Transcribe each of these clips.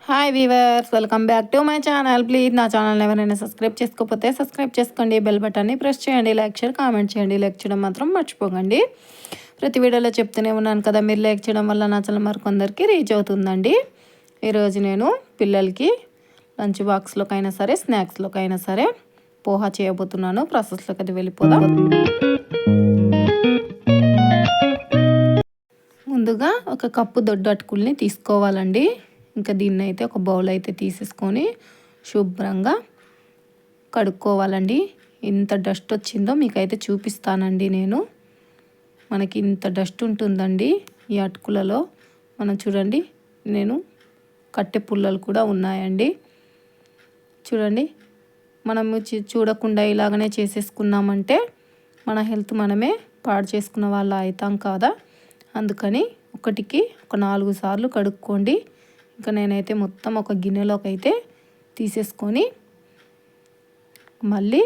Hi weavers, welcome back to my channel. Please నా channel ఎవరైనా subscribe చేసుకోకపోతే subscribe చేసుకోండి. బెల్ బటన్ని ప్రెస్ చేయండి. లైక్ షేర్ కామెంట్ చేయండి. లైక్ చేయడం మాత్రం మర్చిపోకండి. ప్రతి వీడియోలో చెప్తూనే ఉన్నాను కదా, మీరు లైక్ చేయడం వల్ల నా ఛానల్ మరికొందరికి రీచ్ అవుతుందండి. ఈరోజు నేను పిల్లలకి లంచ్ బాక్స్లోకైనా సరే స్నాక్స్లోకైనా సరే పోహా చేయబోతున్నాను. ప్రాసెస్లోకి అది వెళ్ళిపోదాం. ముందుగా ఒక కప్పు దొడ్డు అటుకుల్ని తీసుకోవాలండి. ఇంకా దీన్ని అయితే ఒక బౌల్ అయితే తీసేసుకొని శుభ్రంగా కడుక్కోవాలండి. ఇంత డస్ట్ వచ్చిందో మీకైతే చూపిస్తానండి. మనకి ఇంత డస్ట్ ఉంటుందండి ఈ అటుకులలో. మనం చూడండి, నేను కట్టె పుల్లలు కూడా ఉన్నాయండి. చూడండి, మనము చూడకుండా ఇలాగనే చేసేసుకున్నామంటే మన హెల్త్ మనమే పాడు చేసుకున్న వాళ్ళ అవుతాం కదా. అందుకని ఒకటికి ఒక 4 సార్లు కడుక్కోండి. ఇంకా నేనైతే మొత్తం ఒక గిన్నెలోకి అయితే తీసేసుకొని మళ్ళీ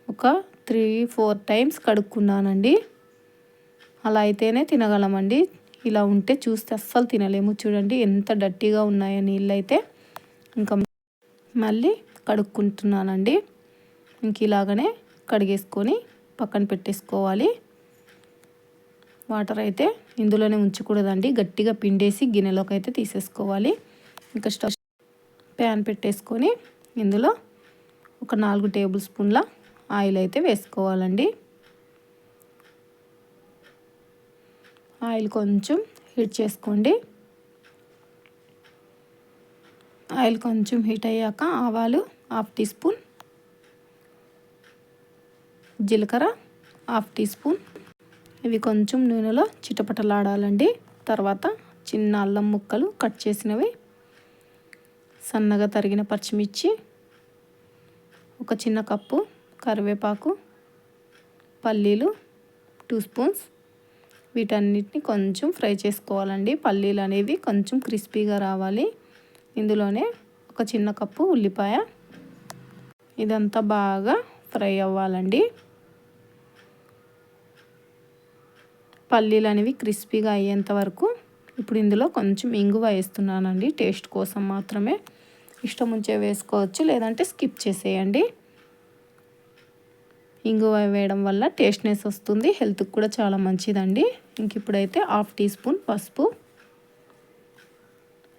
ఒక 3-4 టైమ్స్ కడుక్కున్నానండి. అలా అయితేనే తినగలమండి. ఇలా ఉంటే చూస్తే అస్సలు తినలేము. చూడండి ఎంత డర్టీగా ఉన్నాయో నీళ్ళు అయితే. ఇంకా మళ్ళీ కడుక్కుంటున్నానండి. ఇంక ఇలాగనే కడిగేసుకొని పక్కన పెట్టేసుకోవాలి. వాటర్ అయితే ఇందులోనే ఉంచకూడదండి, గట్టిగా పిండేసి గిన్నెలోకి అయితే తీసేసుకోవాలి. ఇంకా స్టవ్ ప్యాన్ పెట్టేసుకొని ఇందులో ఒక 4 టేబుల్ స్పూన్ల ఆయిల్ అయితే వేసుకోవాలండి. ఆయిల్ కొంచెం హీట్ చేసుకోండి. ఆయిల్ కొంచెం హీట్ అయ్యాక ఆవాలు 1/2 టీ స్పూన్, జీలకర్ర 1/2 టీ స్పూన్, ఇవి కొంచెం నూనెలో చిటపటలాడాలండి. తర్వాత చిన్న అల్లం ముక్కలు కట్ చేసినవి, సన్నగా తరిగిన పచ్చిమిర్చి, ఒక చిన్న కప్పు కరివేపాకు, పల్లీలు 2 స్పూన్స్, వీటన్నిటిని కొంచెం ఫ్రై చేసుకోవాలండి. పల్లీలు అనేవి కొంచెం క్రిస్పీగా రావాలి. ఇందులోనే ఒక చిన్న కప్పు ఉల్లిపాయ, ఇదంతా బాగా ఫ్రై అవ్వాలండి. పల్లీలు అనేవి క్రిస్పీగా అయ్యేంత వరకు. ఇప్పుడు ఇందులో కొంచెం ఇంగువ వేస్తున్నానండి, టేస్ట్ కోసం మాత్రమే. ఇష్టం ఉంచే వేసుకోవచ్చు, లేదంటే స్కిప్ చేసేయండి. ఇంగువ వేయడం వల్ల టేస్ట్నెస్ వస్తుంది, హెల్త్కి కూడా చాలా మంచిదండి. ఇంక ఇప్పుడైతే 1/2 టీ స్పూన్ పసుపు.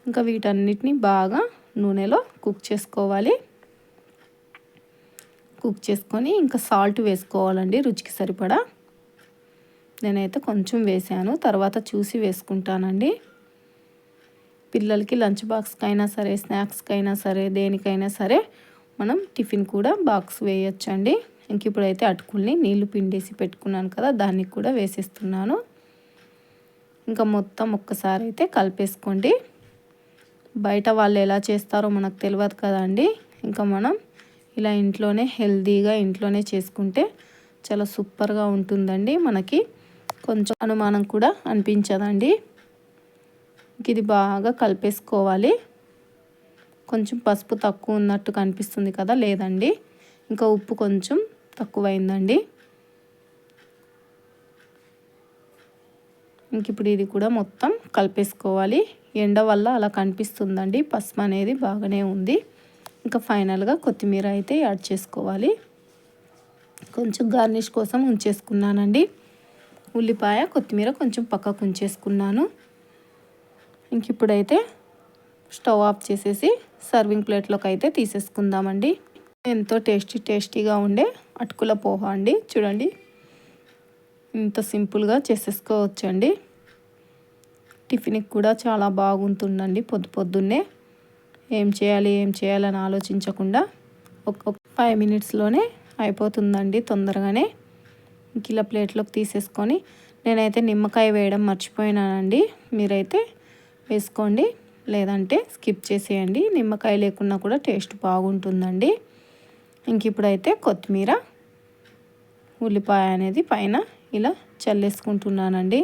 ఇంకా వీటన్నిటిని బాగా నూనెలో కుక్ చేసుకోవాలి. కుక్ చేసుకొని ఇంకా సాల్ట్ వేసుకోవాలండి రుచికి సరిపడా. నేనైతే కొంచెం వేసాను, తర్వాత చూసి వేసుకుంటానండి. పిల్లలకి లంచ్ బాక్స్కైనా సరే, స్నాక్స్కైనా సరే, దేనికైనా సరే మనం టిఫిన్ కూడా బాక్స్ వేయొచ్చండి. ఇంక ఇప్పుడైతే అటుకుల్ని నీళ్లు పిండేసి పెట్టుకున్నాను కదా, దానికి కూడా వేసేస్తున్నాను. ఇంకా మొత్తం ఒక్కసారి అయితే కలిపేసుకోండి. బయట వాళ్ళు ఎలా చేస్తారో మనకు తెలియదు కదండి. ఇంకా మనం ఇలా ఇంట్లోనే హెల్తీగా ఇంట్లోనే చేసుకుంటే చాలా సూపర్గా ఉంటుందండి. మనకి కొంచెం అనుమానం కూడా అనిపించదండి. ఇది బాగా కలిపేసుకోవాలి. కొంచెం పసుపు తక్కువ ఉన్నట్టు కనిపిస్తుంది కదా, లేదండి, ఇంకా ఉప్పు కొంచెం తక్కువైందండి. ఇంక ఇప్పుడు ఇది కూడా మొత్తం కలిపేసుకోవాలి. ఎండ వల్ల అలా కనిపిస్తుందండి, పసుపు అనేది బాగానే ఉంది. ఇంకా ఫైనల్గా కొత్తిమీర అయితే యాడ్ చేసుకోవాలి. కొంచెం గార్నిష్ కోసం ఉంచేసుకున్నానండి. ఉల్లిపాయ, కొత్తిమీర కొంచెం పక్కకు ఉంచేసుకున్నాను. ఇంక ఇప్పుడైతే స్టవ్ ఆఫ్ చేసేసి సర్వింగ్ ప్లేట్లోకి అయితే తీసేసుకుందామండి. ఎంతో టేస్టీగా ఉండే అటుకుల పోహా అండి. చూడండి, ఇంత సింపుల్గా చేసేసుకోవచ్చండి. టిఫిన్కి కూడా చాలా బాగుంటుందండి. పొద్దున్నే ఏం చేయాలని ఆలోచించకుండా ఒక 5 మినిట్స్లోనే అయిపోతుందండి, తొందరగానే. ఇంక ఇలా ప్లేట్లోకి తీసేసుకొని, నేనైతే నిమ్మకాయ వేయడం మర్చిపోయినానండి. మీరైతే వేసుకోండి, లేదంటే స్కిప్ చేసేయండి. నిమ్మకాయ లేకున్నా కూడా టేస్ట్ బాగుంటుందండి. ఇంక ఇప్పుడైతే కొత్తిమీర, ఉల్లిపాయ అనేది పైన ఇలా చల్లేసుకుంటున్నానండి.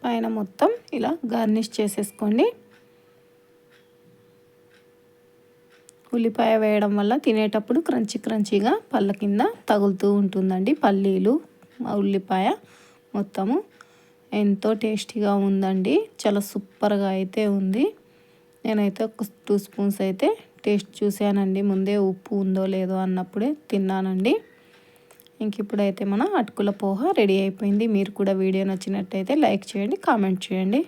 పైన మొత్తం ఇలా గార్నిష్ చేసేసుకోండి. ఉల్లిపాయ వేయడం వల్ల తినేటప్పుడు క్రంచీగా పళ్ళ కింద తగులుతూ ఉంటుందండి. పల్లీలు, ఉల్లిపాయ మొత్తము. ఎంతో టేస్టీగా ఉందండి. చాలా సూపర్గా అయితే ఉంది. నేనైతే ఒక 2 స్పూన్స్ అయితే టేస్ట్ చూశానండి. ముందే ఉప్పు ఉందో లేదో అన్నప్పుడే తిన్నానండి. ఇంక ఇప్పుడైతే మన అటుకుల పోహ రెడీ అయిపోయింది. మీరు కూడా వీడియో నచ్చినట్టయితే లైక్ చేయండి, కామెంట్ చేయండి.